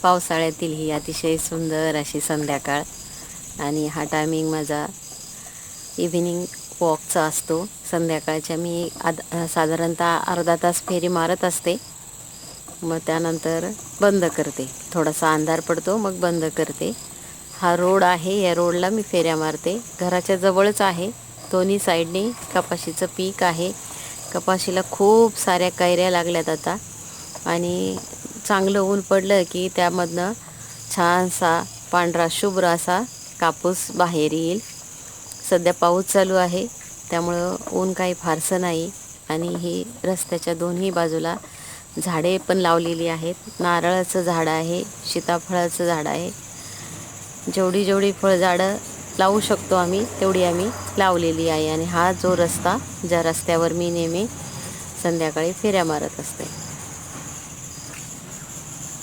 पावसाळ्यातील ही अतिशय सुंदर अशी संध्याकाळ आणि हा टायमिंग माझा इव्हिनिंग वॉकचा असतो. संध्याकाळच्या मी साधारणतः अर्धा तास फेरी मारत असते. मग त्यानंतर बंद करते. थोडासा अंधार पडतो मग बंद करते. हा रोड आहे, या रोडला मी फेऱ्या मारते. घराच्या जवळच आहे. दोन्ही साईडनी कपाशीचं पीक आहे. कपाशीला खूप साऱ्या कैऱ्या लागल्यात आता आणि चांगलं ऊन पडलं की त्यामधनं छानसा पांढरा शुभ्र असा कापूस बाहेर येईल. सध्या पाऊस चालू आहे त्यामुळं ऊन काही फारसं नाही आणि ही रस्त्याच्या दोन्ही बाजूला झाडे पण लावलेली आहेत. नारळाचं झाड आहे, सीताफळाचं झाड आहे. जेवढी जेवढी फळझाडं लावू शकतो आम्ही तेवढी आम्ही लावलेली आहे. आणि हा जो रस्ता, ज्या रस्त्यावर मी नेहमी संध्याकाळी फेऱ्या मारत असते.